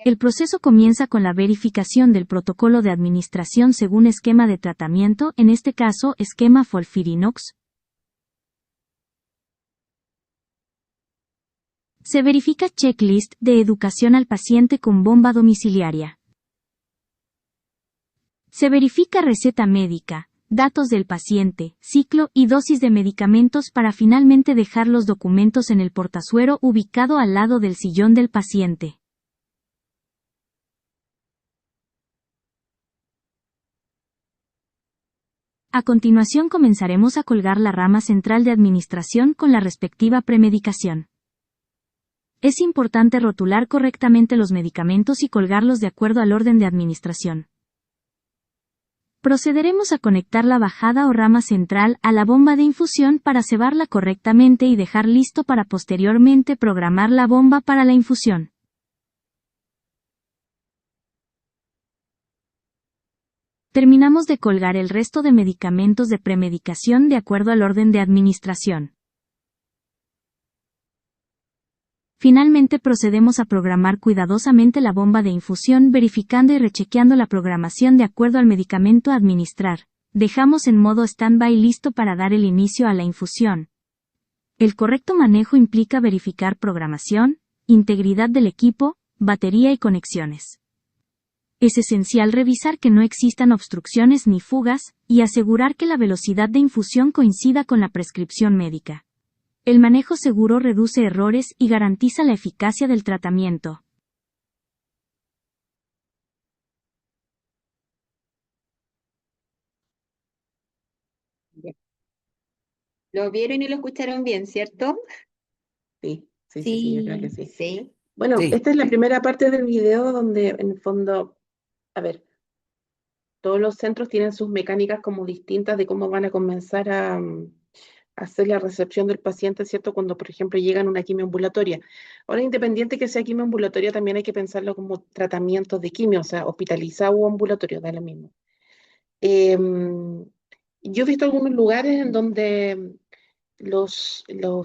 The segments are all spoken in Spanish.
El proceso comienza con la verificación del protocolo de administración según esquema de tratamiento, en este caso, esquema FOLFIRINOX. Se verifica checklist de educación al paciente con bomba domiciliaria. Se verifica receta médica, datos del paciente, ciclo y dosis de medicamentos para finalmente dejar los documentos en el portazuero ubicado al lado del sillón del paciente. A continuación comenzaremos a colgar la rama central de administración con la respectiva premedicación. Es importante rotular correctamente los medicamentos y colgarlos de acuerdo al orden de administración. Procederemos a conectar la bajada o rama central a la bomba de infusión para cebarla correctamente y dejar listo para posteriormente programar la bomba para la infusión. Terminamos de colgar el resto de medicamentos de premedicación de acuerdo al orden de administración. Finalmente procedemos a programar cuidadosamente la bomba de infusión verificando y rechequeando la programación de acuerdo al medicamento a administrar. Dejamos en modo stand-by listo para dar el inicio a la infusión. El correcto manejo implica verificar programación, integridad del equipo, batería y conexiones. Es esencial revisar que no existan obstrucciones ni fugas, y asegurar que la velocidad de infusión coincida con la prescripción médica. El manejo seguro reduce errores y garantiza la eficacia del tratamiento. Ya. Lo vieron y lo escucharon bien, ¿cierto? Sí, yo creo que sí. Sí. Bueno, Sí. esta es la primera parte del video donde en el fondo, a ver, todos los centros tienen sus mecánicas como distintas de cómo van a comenzar a hacer la recepción del paciente, ¿cierto? Cuando, por ejemplo, llegan a una quimio ambulatoria. Ahora, independiente que sea quimio ambulatoria, también hay que pensarlo como tratamientos de quimio, o sea, hospitalizado o ambulatorio, da lo mismo. Yo he visto algunos lugares en donde los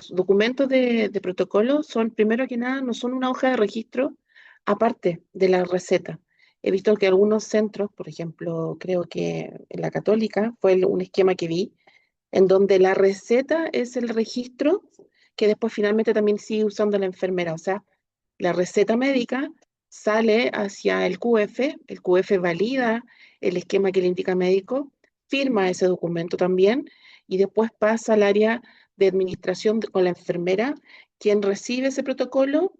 documentos de protocolo son, primero que nada, no son una hoja de registro aparte de la receta. He visto que algunos centros, por ejemplo, creo que en la Católica, fue un esquema que vi, en donde la receta es el registro que después finalmente también sigue usando la enfermera. O sea, la receta médica sale hacia el QF valida el esquema que le indica médico, firma ese documento también y después pasa al área de administración con la enfermera, quien recibe ese protocolo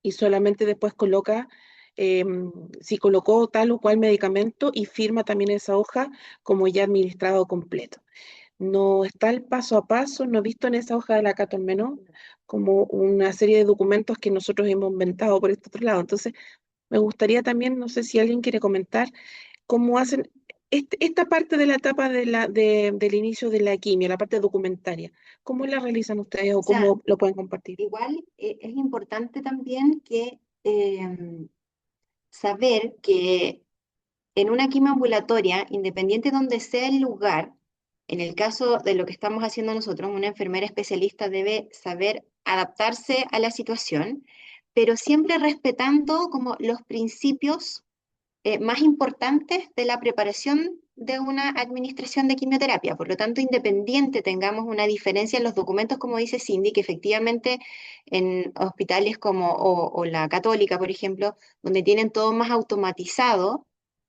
y solamente después coloca si colocó tal o cual medicamento y firma también esa hoja como ya administrado completo. No está el paso a paso, no he visto en esa hoja de la Cato al menos como una serie de documentos que nosotros hemos inventado por este otro lado. Entonces, me gustaría también, no sé si alguien quiere comentar cómo hacen esta parte de la etapa del inicio de la quimio, la parte documentaria. ¿Cómo la realizan ustedes o O sea, cómo lo pueden compartir? igual es importante también que saber que en una quimio ambulatoria, independiente de donde sea el lugar, en el caso de lo que estamos haciendo nosotros, una enfermera especialista debe saber adaptarse a la situación, pero siempre respetando como los principios más importantes de la preparación de una administración de quimioterapia. Por lo tanto, independiente tengamos una diferencia en los documentos, como dice Cindy, que efectivamente en hospitales como o la Católica, por ejemplo, donde tienen todo más automatizado,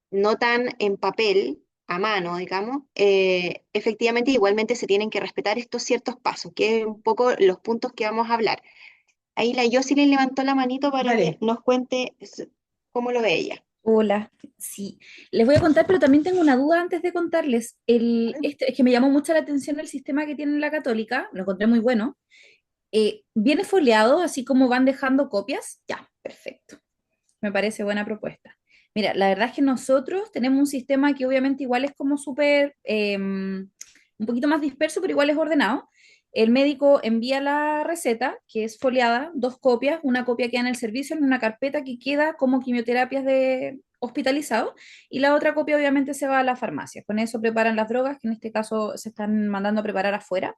no tan en papel, a mano, digamos, efectivamente igualmente se tienen que respetar estos ciertos pasos, que es un poco los puntos que vamos a hablar. Ahí la Jocelyn levantó la manito para que Vale. nos cuente cómo lo ve ella. Hola, sí. Les voy a contar, pero también tengo una duda antes de contarles. Es que me llamó mucho la atención el sistema que tiene la Católica, lo encontré muy bueno. ¿Viene foliado, así como van dejando copias? Ya, perfecto. Me parece buena propuesta. Mira, la verdad es que nosotros tenemos un sistema que obviamente igual es como súper, un poquito más disperso, pero igual es ordenado. El médico envía la receta, que es foliada, dos copias, una copia queda en el servicio, en una carpeta que queda como quimioterapias de hospitalizado, y la otra copia obviamente se va a la farmacia. Con eso preparan las drogas, que en este caso se están mandando a preparar afuera.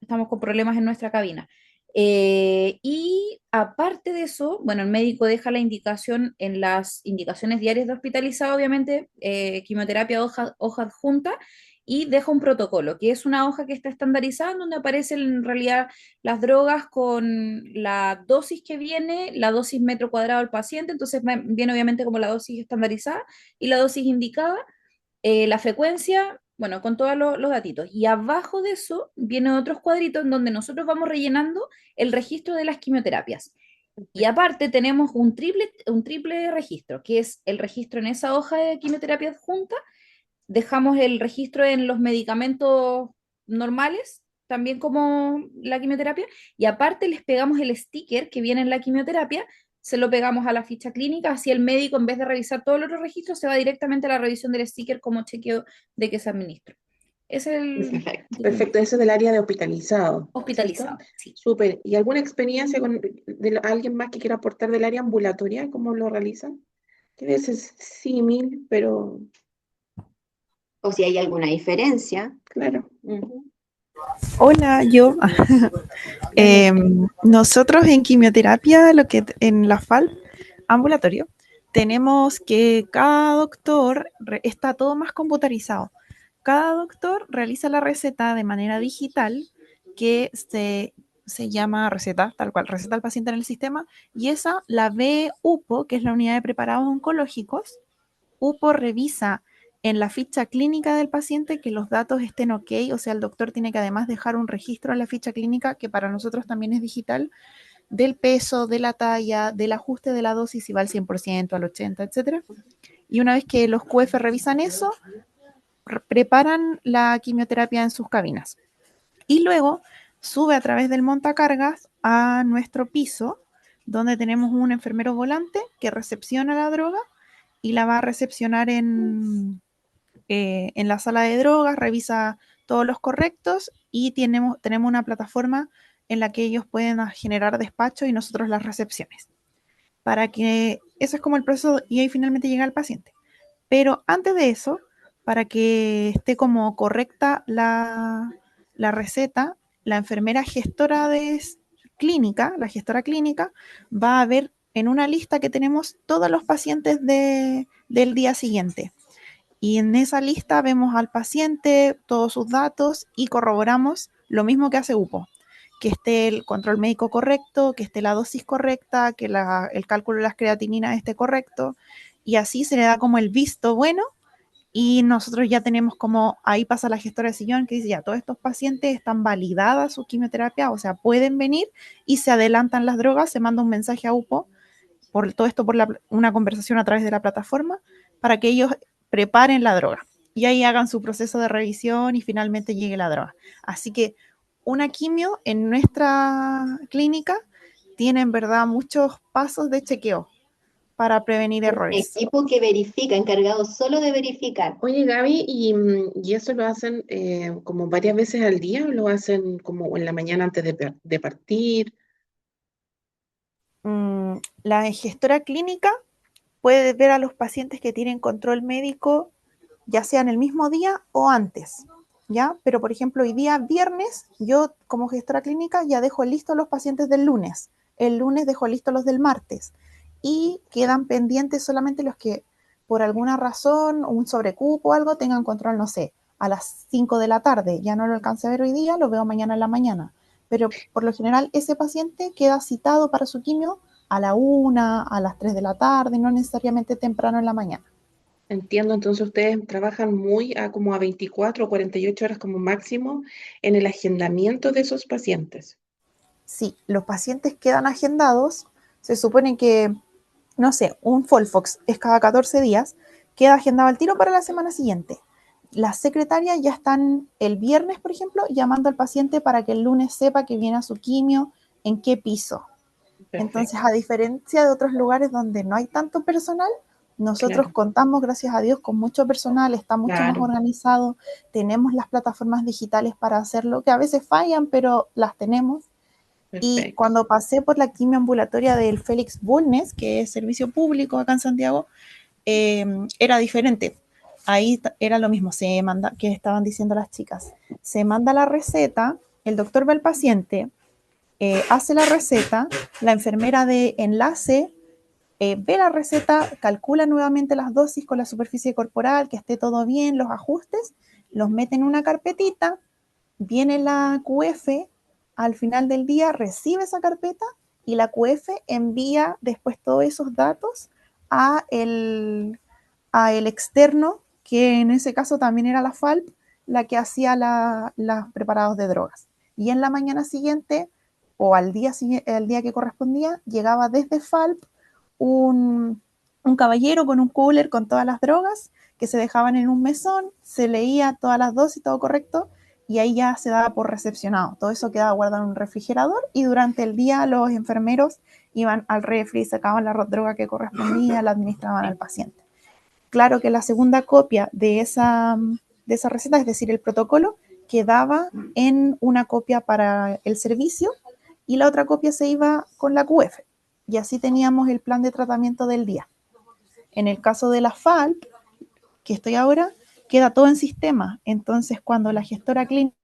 Estamos con problemas en nuestra cabina. Y aparte de eso, bueno, el médico deja la indicación en las indicaciones diarias de hospitalizado, obviamente, quimioterapia hoja adjunta, y deja un protocolo, que es una hoja que está estandarizada, donde aparecen en realidad las drogas con la dosis que viene, la dosis metro cuadrado al paciente, entonces viene obviamente como la dosis estandarizada y la dosis indicada, la frecuencia, bueno, con todos los datitos. Y abajo de eso vienen otros cuadritos en donde nosotros vamos rellenando el registro de las quimioterapias. Y aparte tenemos un triple registro, que es el registro en esa hoja de quimioterapia adjunta, dejamos el registro en los medicamentos normales, también como la quimioterapia, y aparte les pegamos el sticker que viene en la quimioterapia, se lo pegamos a la ficha clínica, así el médico en vez de revisar todos los otros registros se va directamente a la revisión del sticker como chequeo de que se administró. Es el Perfecto. Perfecto, eso es del área de hospitalizado, ¿cierto? hospitalizado, sí. Súper. ¿Y alguna experiencia con alguien más que quiera aportar del área ambulatoria? ¿Cómo lo realizan? Que a veces es símil, pero O si hay alguna diferencia. claro. Ujú. Hola, yo. Dale. Nosotros en quimioterapia, en la FAL ambulatorio, tenemos que cada doctor está todo más computarizado. Cada doctor realiza la receta de manera digital que se llama receta, tal cual, receta al paciente en el sistema, y esa la ve UPO, que es la unidad de preparados oncológicos. UPO revisa en la ficha clínica del paciente que los datos estén ok, o sea, el doctor tiene que además dejar un registro en la ficha clínica, que para nosotros también es digital, del peso, de la talla, del ajuste de la dosis, si va al 100%, al 80%, etcétera. Y una vez que los QF revisan eso, preparan la quimioterapia en sus cabinas. Y luego sube a través del montacargas a nuestro piso, donde tenemos un enfermero volante que recepciona la droga y la va a recepcionar en la sala de drogas, revisa todos los correctos y tenemos una plataforma en la que ellos pueden generar despacho y nosotros las recepciones. Para que eso es como el proceso y ahí finalmente llega al paciente. Pero antes de eso, para que esté como correcta la receta, la enfermera gestora de clínica, la gestora clínica, va a ver en una lista que tenemos todos los pacientes del día siguiente. Y en esa lista vemos al paciente, todos sus datos y corroboramos lo mismo que hace UPO, que esté el control médico correcto, que esté la dosis correcta, que el cálculo de las creatininas esté correcto, y así se le da como el visto bueno, y nosotros ya tenemos como, ahí pasa la gestora de sillón que dice, ya, todos estos pacientes están validadas su quimioterapia, o sea, pueden venir y se adelantan las drogas, se manda un mensaje a UPO, por todo esto por una conversación a través de la plataforma, para que ellos preparen la droga y ahí hagan su proceso de revisión y finalmente llegue la droga. Así que una quimio en nuestra clínica tiene en verdad muchos pasos de chequeo para prevenir Un errores. equipo que verifica, encargado solo de verificar. Oye, Gaby, ¿y eso lo hacen como varias veces al día o lo hacen como en la mañana antes de partir? La gestora clínica puede ver a los pacientes que tienen control médico, ya sea en el mismo día o antes, ¿ya? Pero, por ejemplo, hoy día viernes, yo como gestora clínica ya dejo listos los pacientes del lunes. El lunes dejo listos los del martes. Y quedan pendientes solamente los que, por alguna razón, un sobrecupo o algo, tengan control, no sé, a las 5 de la tarde. Ya no lo alcancé a ver hoy día, lo veo mañana en la mañana. Pero por lo general, ese paciente queda citado para su quimio a la 1, a las 3 de la tarde, no necesariamente temprano en la mañana. Entiendo, entonces ustedes trabajan muy como a 24 o 48 horas como máximo en el agendamiento de esos pacientes. Sí, los pacientes quedan agendados, se supone que, no sé, un Folfox es cada 14 días, queda agendado al tiro para la semana siguiente. Las secretarias ya están el viernes, por ejemplo, llamando al paciente para que el lunes sepa que viene a su quimio, en qué piso. Entonces, Perfecto, a diferencia de otros lugares donde no hay tanto personal, nosotros claro, contamos, gracias a Dios, con mucho personal, está mucho más claro, organizado, tenemos las plataformas digitales para hacerlo, que a veces fallan, pero las tenemos. Y perfecto. cuando pasé por la quimio ambulatoria del Félix Bulnes, que es servicio público acá en Santiago, era diferente. Ahí era lo mismo, se manda, que estaban diciendo las chicas. Se manda la receta, el doctor ve al paciente, hace la receta, la enfermera de enlace ve la receta, calcula nuevamente las dosis con la superficie corporal, que esté todo bien, los ajustes, los mete en una carpetita, viene la QF, al final del día recibe esa carpeta y la QF envía después todos esos datos a el externo, que en ese caso también era la FALP, la que hacía los preparados de drogas. Y en la mañana siguiente, o al día que correspondía, llegaba desde FALP un caballero con un cooler con todas las drogas que se dejaban en un mesón, se leía todas las dosis, todo correcto, y ahí ya se daba por recepcionado. Todo eso quedaba guardado en un refrigerador y durante el día los enfermeros iban al refri, sacaban la droga que correspondía, la administraban al paciente. Claro que la segunda copia de esa receta, es decir, el protocolo, quedaba en una copia para el servicio y la otra copia se iba con la QF. Y así teníamos el plan de tratamiento del día. En el caso de la FALP, que estoy ahora, queda todo en sistema. Entonces, cuando la gestora clínica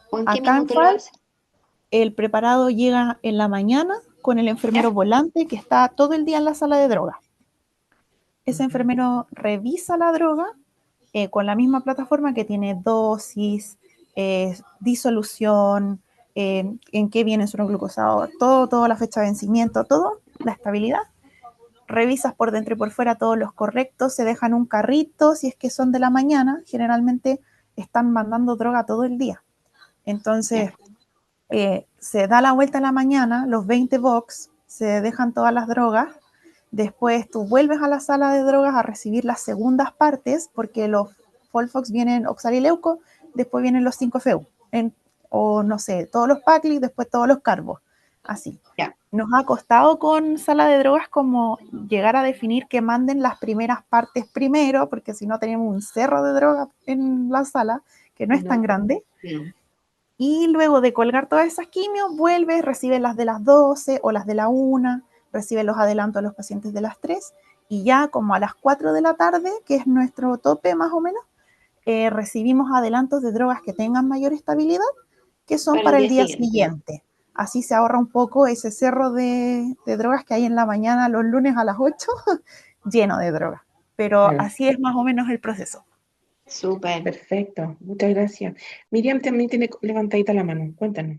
¿O en qué acá en minuto lo FALP, hace? el preparado llega en la mañana con el enfermero volante que está todo el día en la sala de droga. Ese enfermero revisa la droga con la misma plataforma que tiene dosis, disolución, en qué viene su glucosador, todo, la fecha de vencimiento, todo, la estabilidad. Revisas por dentro y por fuera todos los correctos, se dejan un carrito, si es que son de la mañana, generalmente están mandando droga todo el día. Entonces, se da la vuelta en la mañana, los 20 box, se dejan todas las drogas, después tú vuelves a la sala de drogas a recibir las segundas partes, porque los Folfox vienen oxalileuco, después vienen los 5-FU, o no sé, todos los Paclix, después todos los carbos, así. Ya. Nos ha costado con sala de drogas como llegar a definir que manden las primeras partes primero, porque si no tenemos un cerro de drogas en la sala, que no es tan grande. No. Y luego de colgar todas esas quimios, vuelve, recibe las de las 12 o las de la 1, recibe los adelantos a los pacientes de las 3, y ya como a las 4 de la tarde, que es nuestro tope más o menos, recibimos adelantos de drogas que tengan mayor estabilidad, que son para el día siguiente. Así se ahorra un poco ese cerro de drogas que hay en la mañana los lunes a las 8, lleno de drogas. Pero así es más o menos el proceso. Súper. Perfecto, muchas gracias. Miriam también tiene levantadita la mano, cuéntanos.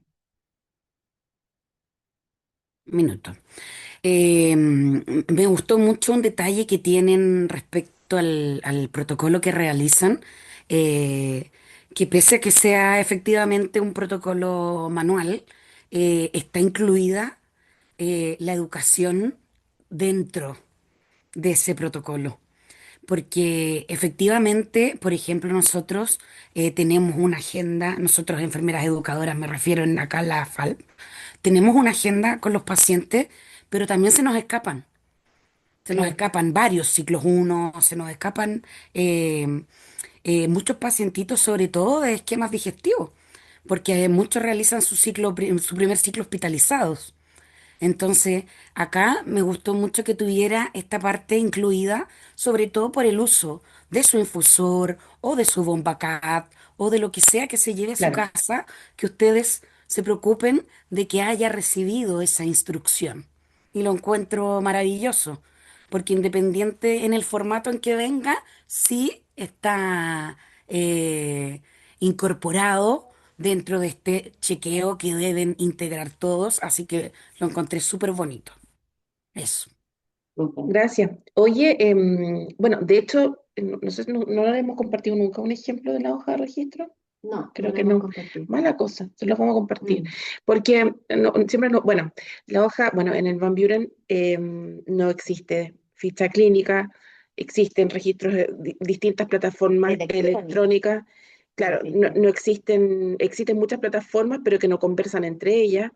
Minuto. Me gustó mucho un detalle que tienen respecto al protocolo que realizan, que pese a que sea efectivamente un protocolo manual, está incluida la educación dentro de ese protocolo. Porque efectivamente, por ejemplo, nosotros tenemos una agenda, nosotros enfermeras educadoras, me refiero en acá a la FAL, tenemos una agenda con los pacientes, pero también se nos escapan. Se nos Claro. escapan varios ciclos uno, se nos escapan muchos pacientitos, sobre todo de esquemas digestivos, porque muchos realizan su primer ciclo hospitalizados. Entonces, acá me gustó mucho que tuviera esta parte incluida, sobre todo por el uso de su infusor o de su bomba CAT o de lo que sea que se lleve a su Claro. casa, que ustedes se preocupen de que haya recibido esa instrucción. Y lo encuentro maravilloso, porque independiente en el formato en que venga, sí está incorporado dentro de este chequeo que deben integrar todos, así que lo encontré súper bonito. Eso. Gracias. Oye, bueno, de hecho, no sé, no lo hemos compartido nunca un ejemplo de la hoja de registro. No, Creo no que lo hemos no. compartido. Mala cosa, se los vamos a compartir. Mm. Porque siempre bueno, la hoja, bueno, en el Van Buren no existe ficha clínica, existen registros de distintas plataformas electrónicas. Claro, no existen muchas plataformas, pero que no conversan entre ellas.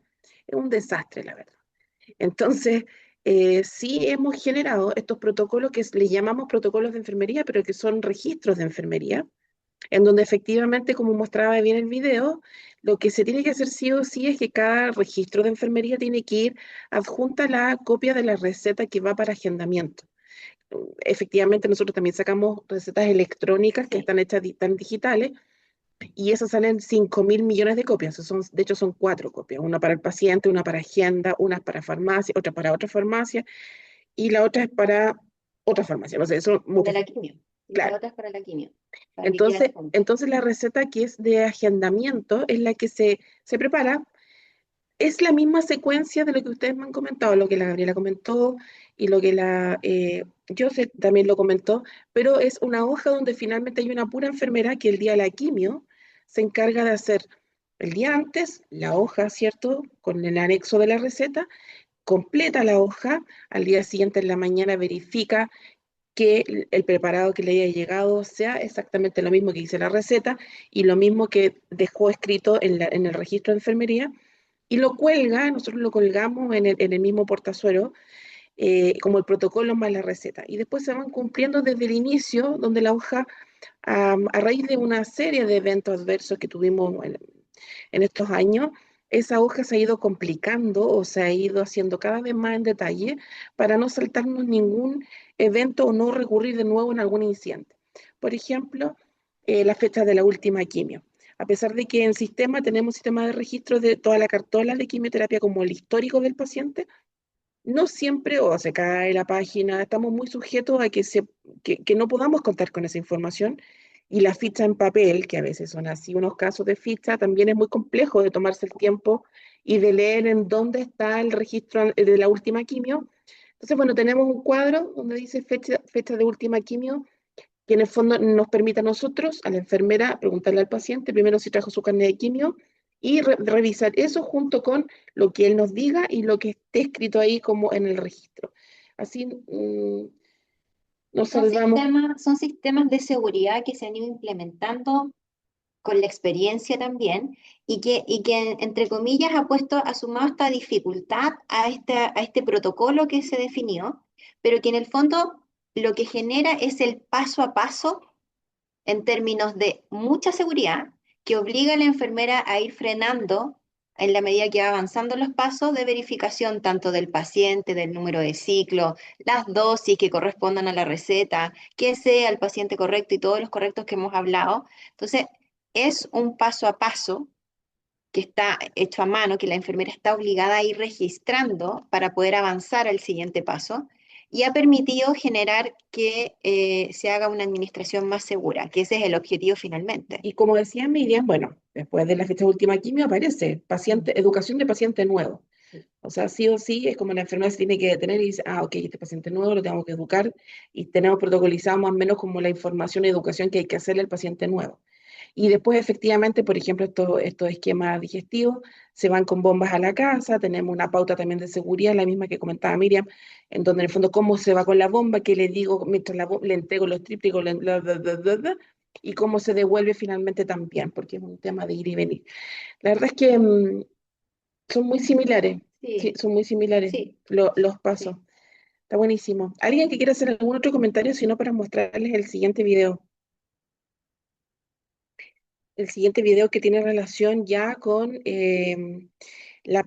Es un desastre, la verdad. Entonces, sí hemos generado estos protocolos que le llamamos protocolos de enfermería, pero que son registros de enfermería, en donde efectivamente, como mostraba bien el video, lo que se tiene que hacer sí o sí es que cada registro de enfermería tiene que ir adjunta la copia de la receta que va para agendamiento. Efectivamente, nosotros también sacamos recetas electrónicas que Sí. están hechas tan digitales, y esas salen 5.000 millones de copias. De hecho, son 4 copias, una para el paciente, una para agenda, una para farmacia, otra para otra farmacia, y la otra es para otra farmacia. No sé, son De muchas. la quimio. Y la Claro. otra es para la quimio. Para que quede Entonces, adjunto. entonces la receta que es de agendamiento es la que se prepara. Es la misma secuencia de lo que ustedes me han comentado, lo que la Gabriela comentó y lo que la José también lo comentó, pero es una hoja donde finalmente hay una pura enfermera que el día de la quimio se encarga de hacer el día antes la hoja, ¿cierto? Con el anexo de la receta, completa la hoja, al día siguiente en la mañana verifica que el preparado que le haya llegado sea exactamente lo mismo que dice la receta y lo mismo que dejó escrito en el registro de enfermería, y lo cuelga. Nosotros lo colgamos en el mismo portazuelo, como el protocolo más la receta. Y después se van cumpliendo desde el inicio, donde la hoja, a raíz de una serie de eventos adversos que tuvimos en estos años, esa hoja se ha ido complicando o se ha ido haciendo cada vez más en detalle para no saltarnos ningún evento o no recurrir de nuevo en algún incidente. Por ejemplo, la fecha de la última quimio. A pesar de que en sistema tenemos sistema de registro de toda la cartola de quimioterapia como el histórico del paciente, no siempre o se cae la página, estamos muy sujetos a que no podamos contar con esa información, y la ficha en papel, que a veces son así unos casos de ficha, también es muy complejo de tomarse el tiempo y de leer en dónde está el registro de la última quimio. Entonces, bueno, tenemos un cuadro donde dice fecha de última quimio, que en el fondo nos permite a nosotros, a la enfermera, preguntarle al paciente primero si trajo su carnet de quimio y revisar eso junto con lo que él nos diga y lo que esté escrito ahí como en el registro. Así nos salvamos. Son sistemas de seguridad que se han ido implementando con la experiencia también y que entre comillas ha puesto, ha sumado esta dificultad a este protocolo que se definió, pero que en el fondo lo que genera es el paso a paso en términos de mucha seguridad, que obliga a la enfermera a ir frenando en la medida que va avanzando los pasos de verificación tanto del paciente, del número de ciclo, las dosis que correspondan a la receta, que sea el paciente correcto y todos los correctos que hemos hablado. Entonces, es un paso a paso que está hecho a mano, que la enfermera está obligada a ir registrando para poder avanzar al siguiente paso, y ha permitido generar que se haga una administración más segura, que ese es el objetivo finalmente. Y como decía Miriam, bueno, después de la fecha de última quimio aparece educación de paciente nuevo. O sea, sí o sí es como la enfermera se tiene que detener y dice, ok, este paciente nuevo lo tengo que educar, y tenemos protocolizado más o menos como la información y educación que hay que hacerle al paciente nuevo. Y después, efectivamente, por ejemplo, estos esquemas digestivos se van con bombas a la casa, tenemos una pauta también de seguridad, la misma que comentaba Miriam, en donde en el fondo cómo se va con la bomba, qué le digo mientras le entrego los trípticos, y cómo se devuelve finalmente también, porque es un tema de ir y venir. La verdad es que son muy similares, sí, Sí, son muy similares sí, los pasos. sí. Está buenísimo. ¿Alguien que quiera hacer algún otro comentario, si no, para mostrarles el siguiente video? El siguiente video que tiene relación ya con la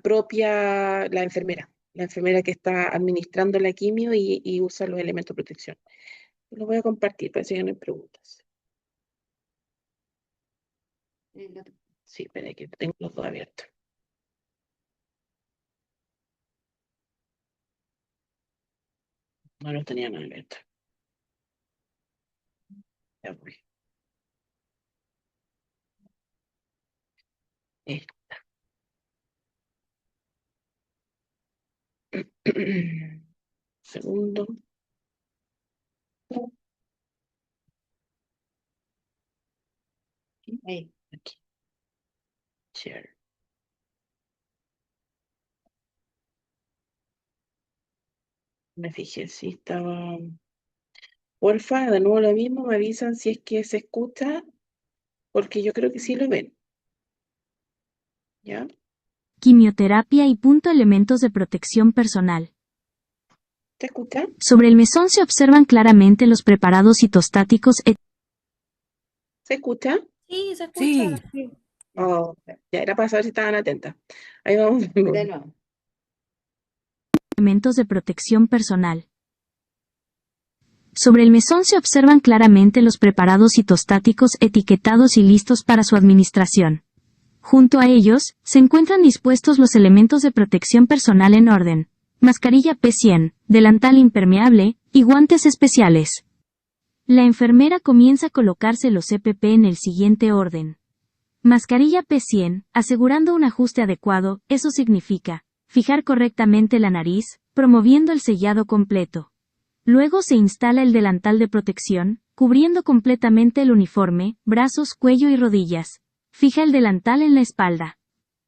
enfermera que está administrando la quimio y usa los elementos de protección. Lo voy a compartir, parece que no hay preguntas. Sí, espera que tengo los dos abiertos. No los tenía nada abiertos. Ya voy. Eh, Segundo. Ahí. Aquí. Share. Me fijé si estaba. Porfa, de nuevo lo mismo, me avisan si es que se escucha, porque yo creo que sí lo ven. ¿Ya? Quimioterapia y elementos de protección personal. ¿Te escuchan? Sobre el mesón se observan claramente los preparados citostáticos ¿Se escucha? Sí, se Sí, escucha. Sí. Oh, ya era para saber si estaban atentas. Ahí vamos de nuevo. De nuevo. Elementos de protección personal. Sobre el mesón se observan claramente los preparados citostáticos etiquetados y listos para su administración. Junto a ellos, se encuentran dispuestos los elementos de protección personal en orden: mascarilla P100, delantal impermeable, y guantes especiales. La enfermera comienza a colocarse los EPP en el siguiente orden. Mascarilla P100, asegurando un ajuste adecuado, eso significa fijar correctamente la nariz, promoviendo el sellado completo. Luego se instala el delantal de protección, cubriendo completamente el uniforme, brazos, cuello y rodillas. Fija el delantal en la espalda.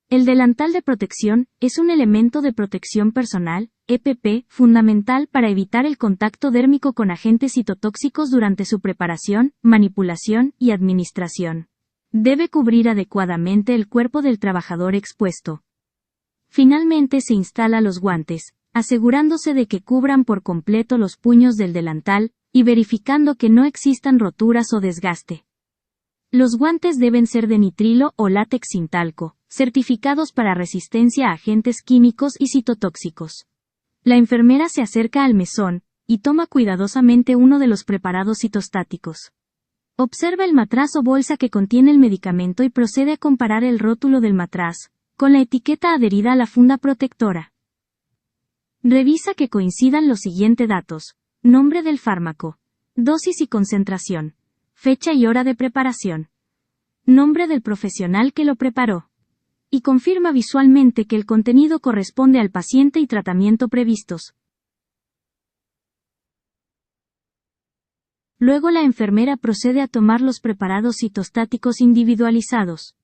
El delantal de protección es un elemento de protección personal, EPP, fundamental para evitar el contacto dérmico con agentes citotóxicos durante su preparación, manipulación y administración. Debe cubrir adecuadamente el cuerpo del trabajador expuesto. Finalmente se instala los guantes, asegurándose de que cubran por completo los puños del delantal, y verificando que no existan roturas o desgaste. Los guantes deben ser de nitrilo o látex sin talco, certificados para resistencia a agentes químicos y citotóxicos. La enfermera se acerca al mesón, y toma cuidadosamente uno de los preparados citostáticos. Observa el matraz o bolsa que contiene el medicamento y procede a comparar el rótulo del matraz, con la etiqueta adherida a la funda protectora. Revisa que coincidan los siguientes datos: nombre del fármaco, dosis y concentración, fecha y hora de preparación, nombre del profesional que lo preparó. Y confirma visualmente que el contenido corresponde al paciente y tratamiento previstos. Luego la enfermera procede a tomar los preparados citostáticos individualizados.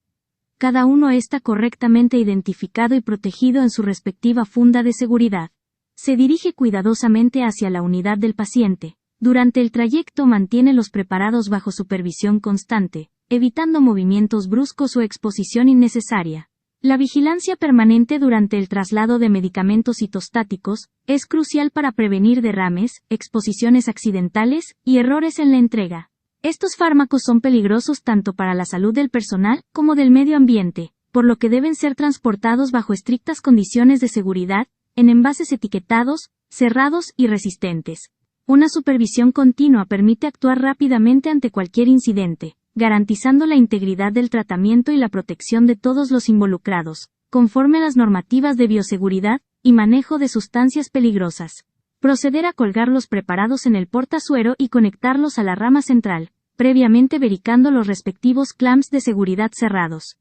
Cada uno está correctamente identificado y protegido en su respectiva funda de seguridad. Se dirige cuidadosamente hacia la unidad del paciente. Durante el trayecto mantiene los preparados bajo supervisión constante, evitando movimientos bruscos o exposición innecesaria. La vigilancia permanente durante el traslado de medicamentos citostáticos es crucial para prevenir derrames, exposiciones accidentales y errores en la entrega. Estos fármacos son peligrosos tanto para la salud del personal como del medio ambiente, por lo que deben ser transportados bajo estrictas condiciones de seguridad, en envases etiquetados, cerrados y resistentes. Una supervisión continua permite actuar rápidamente ante cualquier incidente, garantizando la integridad del tratamiento y la protección de todos los involucrados, conforme a las normativas de bioseguridad y manejo de sustancias peligrosas. Proceder a colgar los preparados en el portasuero y conectarlos a la rama central, previamente verificando los respectivos clamps de seguridad cerrados.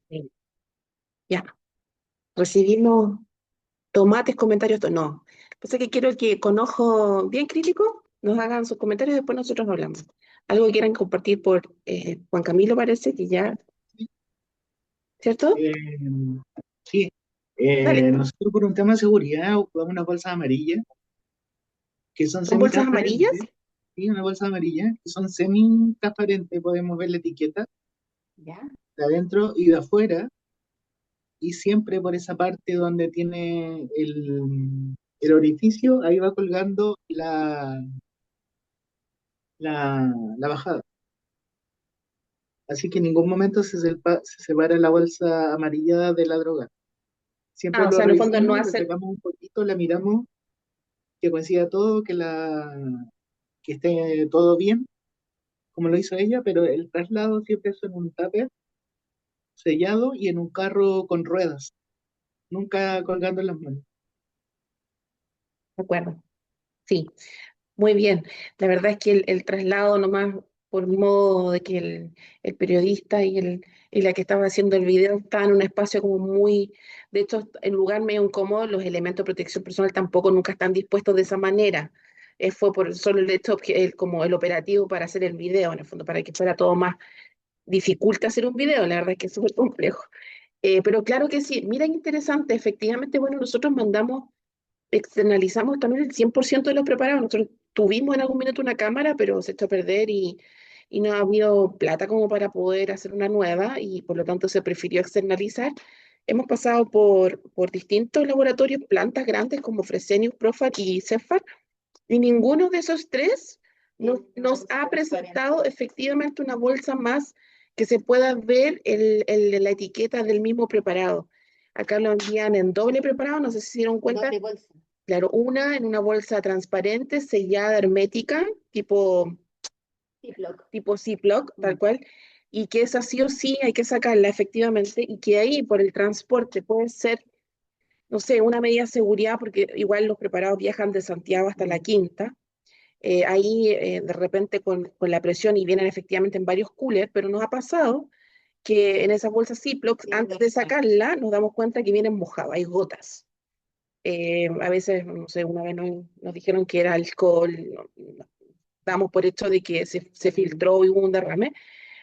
Sí. Ya, recibimos tomates, comentarios, no. Pasa que quiero que con ojo bien crítico nos hagan sus comentarios y después nosotros hablamos. Algo que quieran compartir por Juan Camilo, parece que ya, ¿cierto? Sí, Dale, nosotros por un tema de seguridad ocupamos una bolsa amarilla que son ¿son bolsas amarillas? semi-transparentes. Sí, una bolsa amarilla que son semi-transparentes, podemos ver la etiqueta ¿Ya? de adentro y de afuera, y siempre por esa parte donde tiene el orificio, ahí va colgando la bajada. Así que en ningún momento se separa la bolsa amarilla de la droga. Siempre Ah, o lo sea, en el fondo no revisamos, le hace, sacamos un poquito, la miramos, que coincida todo, que esté todo bien, como lo hizo ella, pero el traslado siempre es en un tupper sellado y en un carro con ruedas, nunca colgando en las manos. de acuerdo, sí. Muy bien, la verdad es que el traslado nomás por modo de que el periodista y la que estaba haciendo el video estaban en un espacio como muy, de hecho, en lugar medio incómodo, los elementos de protección personal tampoco nunca están dispuestos de esa manera. Fue por solo el hecho, como el operativo para hacer el video, en el fondo, para que fuera todo más dificulta hacer un video, la verdad es que es súper complejo. Pero claro que sí, mira qué interesante, efectivamente, bueno, nosotros externalizamos también el 100% de los preparados. Nosotros tuvimos en algún minuto una cámara, pero se echó a perder y no ha habido plata como para poder hacer una nueva y por lo tanto se prefirió externalizar. Hemos pasado por distintos laboratorios, plantas grandes como Fresenius, Profar y Cefar, y ninguno de esos tres nos ha presentado efectivamente una bolsa más que se pueda ver la etiqueta del mismo preparado. Acá lo envían en doble preparado, no sé si se dieron cuenta. Doble bolsa. Claro, una en una bolsa transparente, sellada, hermética, tipo Ziploc, tal cual, y que esa sí o sí hay que sacarla efectivamente, y que ahí por el transporte puede ser, no sé, una medida de seguridad, porque igual los preparados viajan de Santiago hasta La Quinta, ahí de repente con la presión y vienen efectivamente en varios coolers, pero nos ha pasado que en esas bolsas Ziploc, antes de sacarla, nos damos cuenta que vienen mojadas, hay gotas. A veces, no sé, una vez nos dijeron que era alcohol, damos por hecho de que se filtró y hubo un derrame,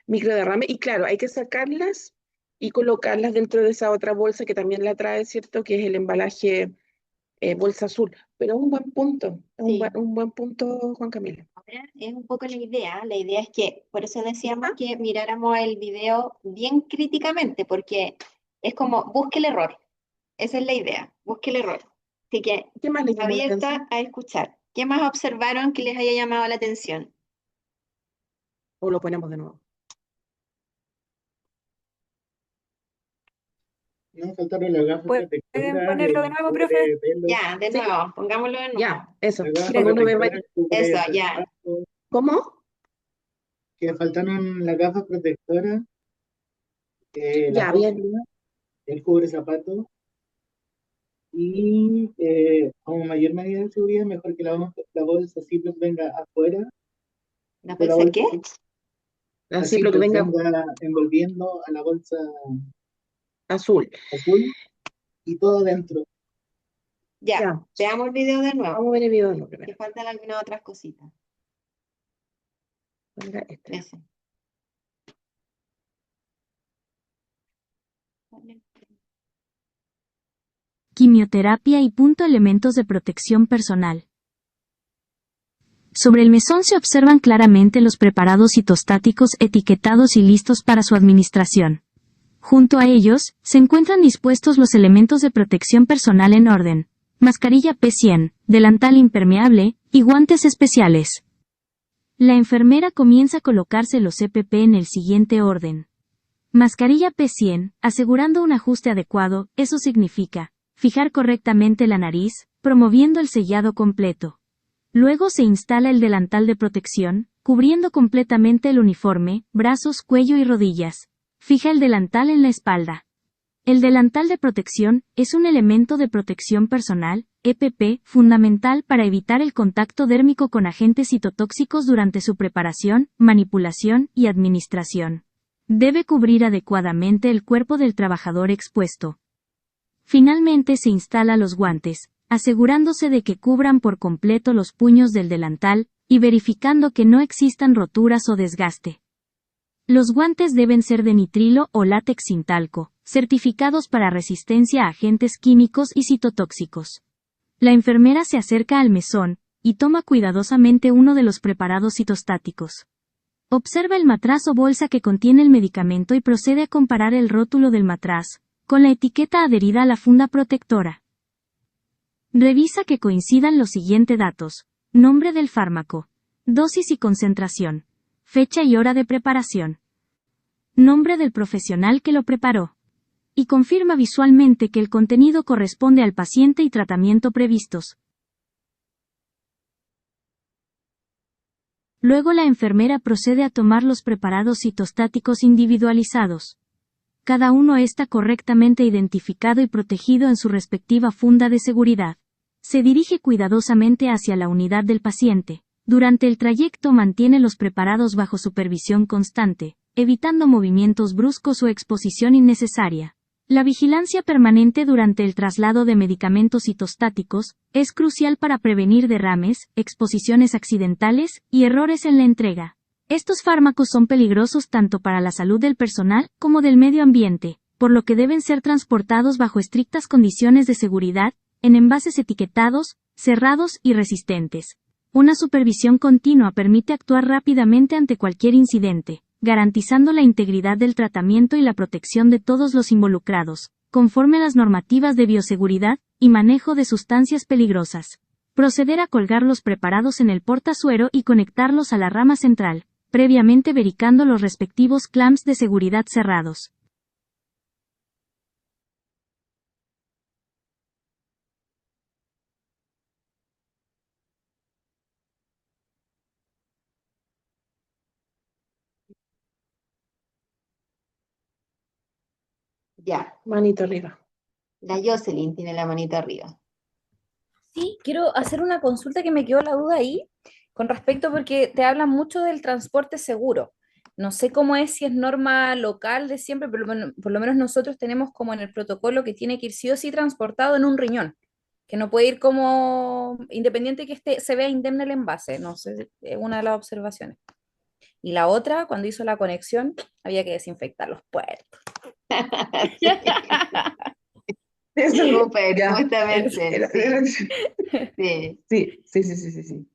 microderrame, y claro, hay que sacarlas y colocarlas dentro de esa otra bolsa que también la trae, ¿cierto? Que es el embalaje bolsa azul. Pero es un buen punto, es Sí. un buen punto, Juan Camilo. Ahora es un poco la idea es que, por eso decíamos que miráramos el video bien críticamente, porque es como, busque el error, esa es la idea, busque el error. Así que, ¿Qué más le llamó la abierta atención? a escuchar. ¿Qué más observaron que les haya llamado la atención? ¿O lo ponemos de nuevo? No faltaron las gafas ¿Pueden protectoras, ponerlo de el nuevo, profe? cubrepelo, Ya, de Sí. nuevo, pongámoslo de nuevo. Ya, eso. las gafas Cuando uno ve protectoras, el Eso, ya. cubrezapatos, ¿Cómo? que faltaron las gafas protectoras, la Ya, bien. rótula, el cubre zapato y como mayor medida de seguridad, mejor que la bolsa Ziploc venga afuera, ¿La que la bolsa bolsa qué? La la Ziploc Ziploc venga venga envolviendo a la bolsa azul. azul y todo dentro. Ya, Ya. veamos el video de nuevo, Vamos a ver el video de nuevo que primero. faltan algunas otras cositas. Venga, este. Eso. Quimioterapia y elementos de protección personal. Sobre el mesón se observan claramente los preparados citostáticos etiquetados y listos para su administración. Junto a ellos, se encuentran dispuestos los elementos de protección personal en orden: mascarilla P100, delantal impermeable, y guantes especiales. La enfermera comienza a colocarse los EPP en el siguiente orden. Mascarilla P100, asegurando un ajuste adecuado, eso significa fijar correctamente la nariz, promoviendo el sellado completo. Luego se instala el delantal de protección, cubriendo completamente el uniforme, brazos, cuello y rodillas. Fija el delantal en la espalda. El delantal de protección es un elemento de protección personal, EPP, fundamental para evitar el contacto dérmico con agentes citotóxicos durante su preparación, manipulación y administración. Debe cubrir adecuadamente el cuerpo del trabajador expuesto. Finalmente se instala los guantes, asegurándose de que cubran por completo los puños del delantal, y verificando que no existan roturas o desgaste. Los guantes deben ser de nitrilo o látex sin talco, certificados para resistencia a agentes químicos y citotóxicos. La enfermera se acerca al mesón, y toma cuidadosamente uno de los preparados citostáticos. Observa el matraz o bolsa que contiene el medicamento y procede a comparar el rótulo del matraz con la etiqueta adherida a la funda protectora. Revisa que coincidan los siguientes datos: nombre del fármaco, dosis y concentración, fecha y hora de preparación, nombre del profesional que lo preparó, y confirma visualmente que el contenido corresponde al paciente y tratamiento previstos. Luego la enfermera procede a tomar los preparados citostáticos individualizados. Cada uno está correctamente identificado y protegido en su respectiva funda de seguridad. Se dirige cuidadosamente hacia la unidad del paciente. Durante el trayecto mantiene los preparados bajo supervisión constante, evitando movimientos bruscos o exposición innecesaria. La vigilancia permanente durante el traslado de medicamentos citostáticos es crucial para prevenir derrames, exposiciones accidentales y errores en la entrega. Estos fármacos son peligrosos tanto para la salud del personal como del medio ambiente, por lo que deben ser transportados bajo estrictas condiciones de seguridad, en envases etiquetados, cerrados y resistentes. Una supervisión continua permite actuar rápidamente ante cualquier incidente, garantizando la integridad del tratamiento y la protección de todos los involucrados, conforme a las normativas de bioseguridad y manejo de sustancias peligrosas. Proceder a colgar los preparados en el portazuero y conectarlos a la rama central, previamente verificando los respectivos clamps de seguridad cerrados. Ya, Manito arriba. la Jocelyn tiene la manita arriba. Sí, quiero hacer una consulta que me quedó la duda ahí con respecto porque te hablan mucho del transporte seguro. No sé cómo es, si es norma local de siempre, pero por lo menos nosotros tenemos como en el protocolo que tiene que ir sí o sí transportado en un riñón, que no puede ir como independiente que se vea indemne el envase. No sé, es una de las observaciones. Y la otra, cuando hizo la conexión, había que desinfectar los puertos. Eso, Súper, ya. justamente, sí, sí.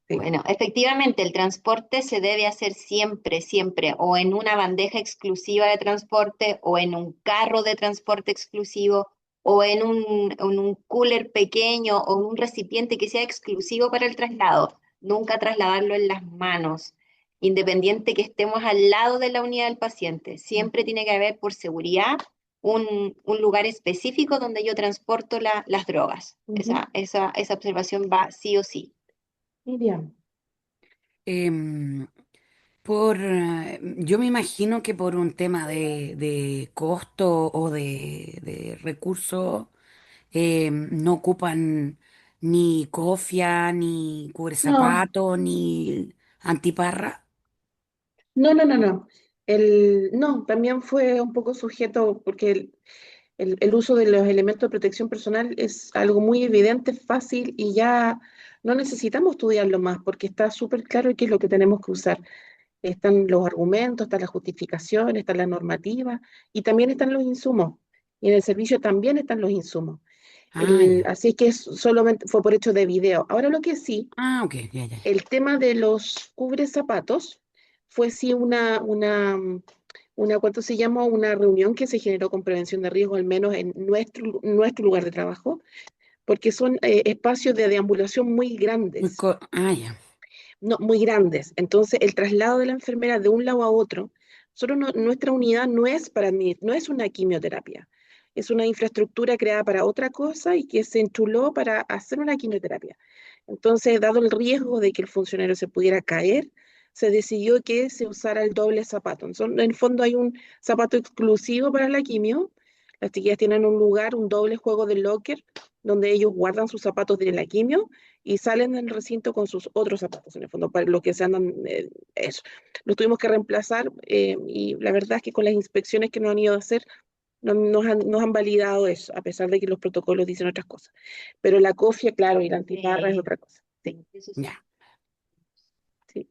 Sí. Bueno, efectivamente, el transporte se debe hacer siempre, siempre, o en una bandeja exclusiva de transporte, o en un carro de transporte exclusivo, o en un cooler pequeño, o un recipiente que sea exclusivo para el traslado. Nunca trasladarlo en las manos, independiente que estemos al lado de la unidad del paciente. Siempre tiene que haber, por seguridad, un lugar específico donde yo transporto las drogas. Ujú. Esa observación va sí o sí. Miriam. Em, yo me imagino que por un tema de costo o de recursos, no ocupan ni cofia, ni No, cubrezapato, ni antiparra. no. No, también fue un poco sujeto porque el uso de los elementos de protección personal es algo muy evidente, fácil y ya no necesitamos estudiarlo más porque está súper claro qué es lo que tenemos que usar. Están los argumentos, está la justificación, está la normativa y también están los insumos. Y en el servicio también están los insumos. Ah, ya. Así que solamente fue por hecho de video. Ahora lo que sí, Ah, ok, ya. el tema de los cubre zapatos fue sí ¿cuánto se llama? Una reunión que se generó con prevención de riesgo, al menos en nuestro lugar de trabajo, porque son espacios de deambulación muy grandes, Ya. no, muy grandes. Entonces, el traslado de la enfermera de un lado a otro, nuestra unidad no es no es una quimioterapia, es una infraestructura creada para otra cosa y que se enchuló para hacer una quimioterapia. Entonces, dado el riesgo de que el funcionario se pudiera caer, se decidió que se usara el doble zapato. Entonces, en el fondo hay un zapato exclusivo para la quimio. Las chiquillas tienen un lugar, un doble juego de locker, donde ellos guardan sus zapatos de la quimio y salen del recinto con sus otros zapatos, en el fondo, para los que se andan, eso. Los tuvimos que reemplazar y la verdad es que con las inspecciones que nos han ido a hacer, nos han validado eso, a pesar de que los protocolos dicen otras cosas. Pero la cofia, claro, y la antiparra es otra cosa. Sí, Eso sí. Ya. sí.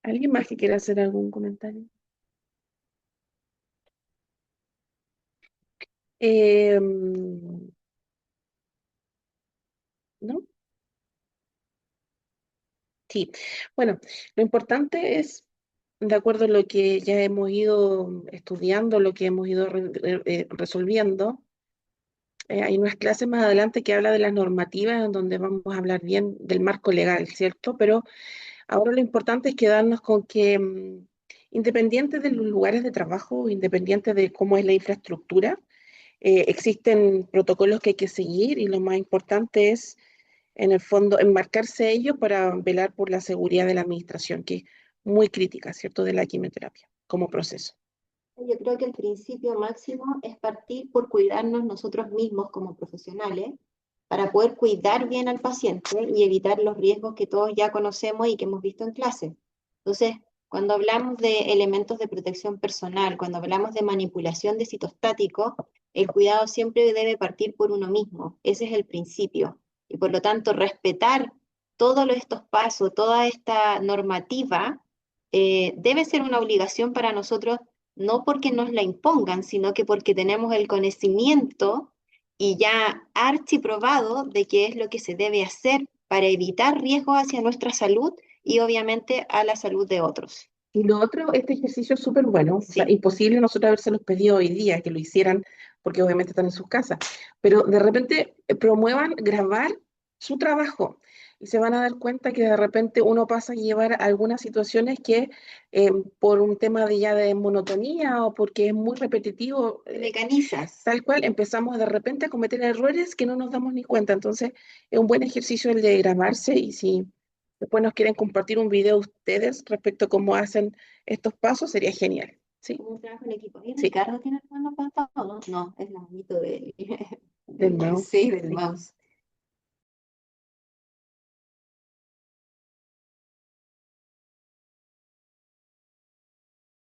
¿Alguien más que quiera hacer algún comentario? ¿No? Sí. Bueno, lo importante es, de acuerdo a lo que ya hemos ido estudiando, lo que hemos ido resolviendo, hay unas clases más adelante que habla de las normativas, en donde vamos a hablar bien del marco legal, ¿cierto? Pero ahora lo importante es quedarnos con que, independiente de los lugares de trabajo, independiente de cómo es la infraestructura, existen protocolos que hay que seguir y lo más importante es, en el fondo, enmarcarse ellos para velar por la seguridad de la administración, que es muy crítica, ¿cierto?, de la quimioterapia como proceso. Yo creo que el principio máximo es partir por cuidarnos nosotros mismos como profesionales para poder cuidar bien al paciente y evitar los riesgos que todos ya conocemos y que hemos visto en clase. Entonces, cuando hablamos de elementos de protección personal, cuando hablamos de manipulación de citostáticos, el cuidado siempre debe partir por uno mismo. Ese es el principio. Y por lo tanto, respetar todos estos pasos, toda esta normativa, debe ser una obligación para nosotros, no porque nos la impongan, sino que porque tenemos el conocimiento y ya archiprobado de qué es lo que se debe hacer para evitar riesgos hacia nuestra salud y obviamente a la salud de otros. Y lo otro, este ejercicio es súper bueno, o sea, Sí. imposible nosotros habérselos pedido hoy día, que lo hicieran, porque obviamente están en sus casas, pero de repente promuevan grabar su trabajo y se van a dar cuenta que de repente uno pasa a llevar algunas situaciones que por un tema de ya de monotonía o porque es muy repetitivo, Te mecanizas. tal cual empezamos de repente a cometer errores que no nos damos ni cuenta. Entonces es un buen ejercicio el de grabarse y si después nos quieren compartir un video ustedes respecto a cómo hacen estos pasos, sería genial. ¿Sí? Como un trabajo en equipo. ¿Y Sí, Ricardo tiene el mando avanzado? No, es la manito del mouse. sí, del mouse.